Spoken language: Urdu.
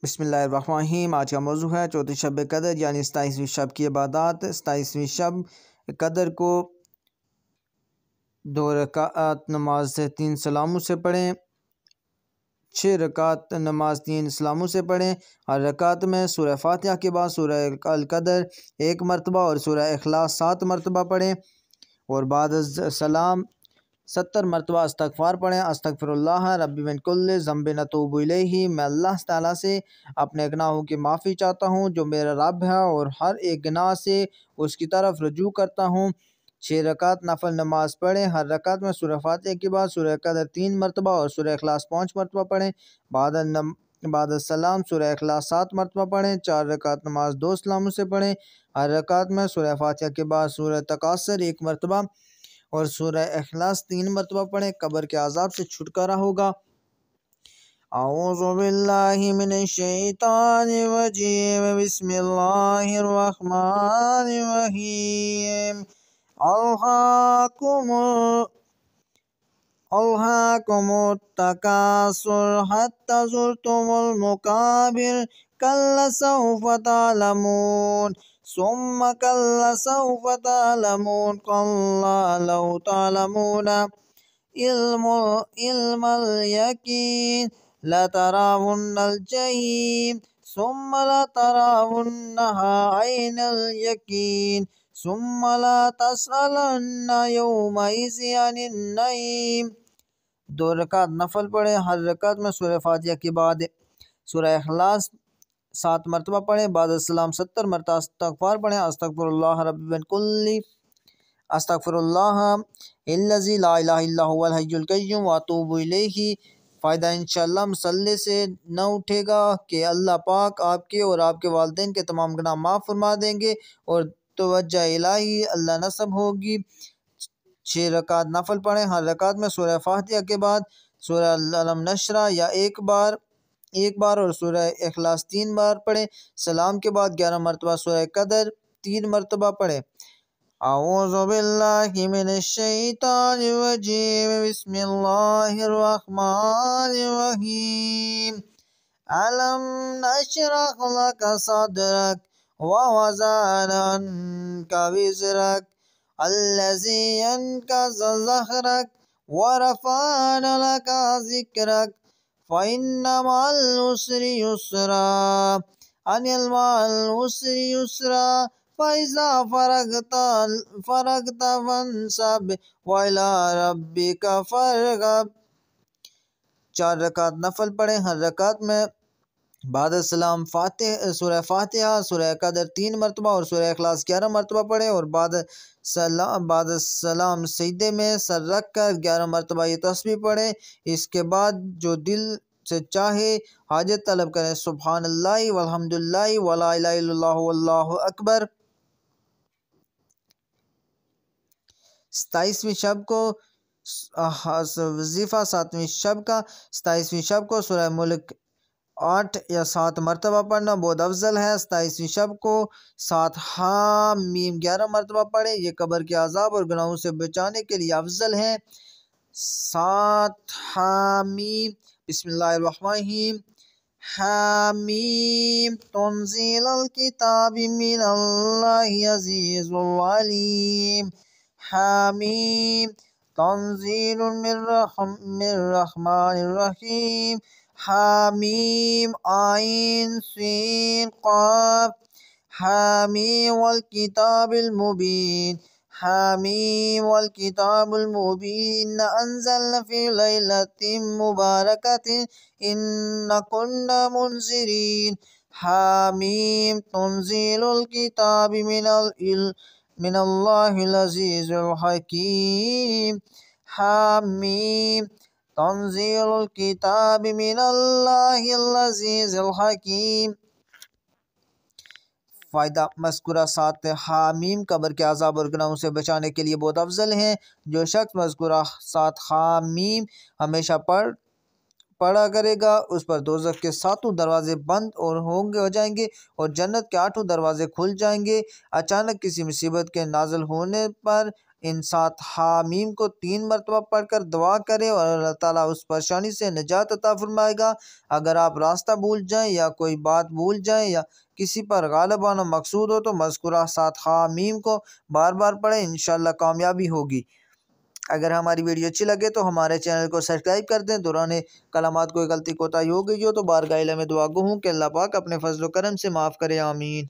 بسم اللہ الرحمن الرحیم۔ آج کا موضوع ہے چوتھی شب قدر یعنی 27ویں شب کی عبادات۔ 27ویں شب قدر کو 2 رکعت نماز 3 سلاموں سے پڑھیں، 6 رکعت نماز 3 سلاموں سے پڑھیں۔ ہر رکعت میں سورہ فاتحہ کے بعد سورہ القدر 1 مرتبہ اور سورہ اخلاص 7 مرتبہ پڑھیں، اور بعد سلام 70 مرتبہ استغفار پڑھیں۔ استغفر اللہ ربی من کل ذنب اتوب الیہ، میں اللہ تعالیٰ سے اپنے گناہوں کی معافی چاہتا ہوں جو میرا رب ہے، اور ہر ایک گناہ سے اس کی طرف رجوع کرتا ہوں۔ 6 رکعت نفل نماز پڑھیں، ہر رکعت میں سورہ فاتحہ کے بعد سورہ قدر 3 مرتبہ اور سورہ اخلاص 5 مرتبہ پڑھیں۔ بعد السلام سورہ اخلاص 7 مرتبہ پڑھیں۔ 4 رکعت نماز 2 سلاموں سے پڑھیں، ہر رکعت میں سورہ فاتحہ کے بعد سورہ تکاثر 1 مرتبہ اور سورہ اخلاص 3 مرتبہ پڑھیں۔ قبر کے عذاب سے چھٹکارا ہوگا۔ اعوذ باللہ من الشیطان الرجیم، بسم اللہ الرحمن الرحیم۔ الہاکم التکاثر حتی زرتم المقابر، کلا سوف تعلمون ثم کلا سوف تعلمون، کلا لو تعلمون علم الیقین لترون الجحیم ثم لترونها عین الیقین ثم لا تسألن یومئذ عن النعیم۔ 2 رکعت نفل پڑھیں، ہر رکعت میں سورہ فاتحہ کے بعد سورہ اخلاص 7 مرتبہ پڑھیں، بعد السلام 70 مرتبہ استغفار پڑھیں۔ استغفر اللہ ربی من کل استغفر اللہ الذی لا الہ الا هو الحی القیوم واتوب الیہ۔ فائدہ انشاءاللہ مصلی سے نہ اٹھے گا کہ اللہ پاک آپ کے اور آپ کے والدین کے تمام گناہ معاف فرما دیں گے، اور توجہ الہی اللہ نصب ہوگی۔ 6 رکعت نفل پڑھیں، ہر رکعت میں سورہ فاتحہ کے بعد سورہ الم نشرہ یا ایک بار اور سورہ اخلاص 3 بار پڑھیں۔ سلام کے بعد 11 مرتبہ سورہ قدر 3 مرتبہ پڑھیں۔ اعوذ باللہ من الشیطان الرجیم، بسم اللہ الرحمن الرحیم۔ الم نشرح لک صدرک ووضعنا عنک وزرک الذی انقض ظہرک ورفعنا لک ذکرک فإن مع العسر یسرا ان مع العسر یسرا فإذا فرغت فانصب وإلی ربک فارغب۔ 4 رکعت نفل پڑھیں، ہر رکعت میں بعد السلام سورہ فاتحہ سورہ قدر 3 مرتبہ اور سورہ اخلاص 11 مرتبہ پڑھیں، اور بعد السلام سجدے میں سر رکھ کر 11 مرتبہ یہ تسبیح پڑھیں۔ اس کے بعد جو دل سے چاہے حاجت طلب کریں۔ سبحان اللہ والحمدللہ ولا الہ الا اللہ واللہ اکبر۔ 27ویں شب کو وظیفہ 7ویں شب کا 27ویں شب کو سورہ ملک 8 یا 7 مرتبہ پڑھنا بہت افضل ہے۔ 27ویں شب کو 7 حامیم 11 مرتبہ پڑھیں، یہ قبر کے عذاب اور گناہوں سے بچانے کے لیے افضل ہے۔ 7 حامیم۔ بسم اللہ الرحمن الرحیم۔ حامیم تنزیل الکتاب من اللہ عزیز العلیم۔ حامیم تنزیل من الرحمن الرحیم۔ حامیم عین سین قاف۔ حامیم والکتاب المبین۔ حامیم والکتاب المبین انزلنا فی لیلۃ مبارکۃ انا کنا منذرین۔ حامیم تنزیل الکتاب من اللہ العزیز الحکیم۔ حامیم تنزیل الکتاب من اللہ العزیز الحکیم۔ فائدہ مذکورہ 7 حامیم قبر کے عذاب اور گناہوں سے بچانے کے لیے بہت افضل ہیں۔ جو شخص مذکورہ 7 حامیم ہمیشہ پڑا کرے گا اس پر دوزخ کے 7 دروازے بند ہو جائیں گے اور جنت کے 8 دروازے کھل جائیں گے۔ اچانک کسی مصیبت کے نازل ہونے پر ان 7 حامیم کو 3 مرتبہ پڑھ کر دعا کرے اور اللہ تعالیٰ اس پریشانی سے نجات عطا فرمائے گا۔ اگر آپ راستہ بھول جائیں یا کوئی بات بھول جائیں یا کسی پر غالب آنا مقصود ہو تو مذکورہ 7 حامیم کو بار بار پڑھیں، انشاءاللہ کامیابی ہوگی۔ اگر ہماری ویڈیو اچھی لگے تو ہمارے چینل کو سبسکرائب کر دیں۔ دوران کلمات کوئی غلطی کوتاہی ہو گئی ہو تو بارگاہ الہ میں دعا گو ہوں کہ اللہ پاک اپنے فضل و کرم سے معاف کرے، آمین۔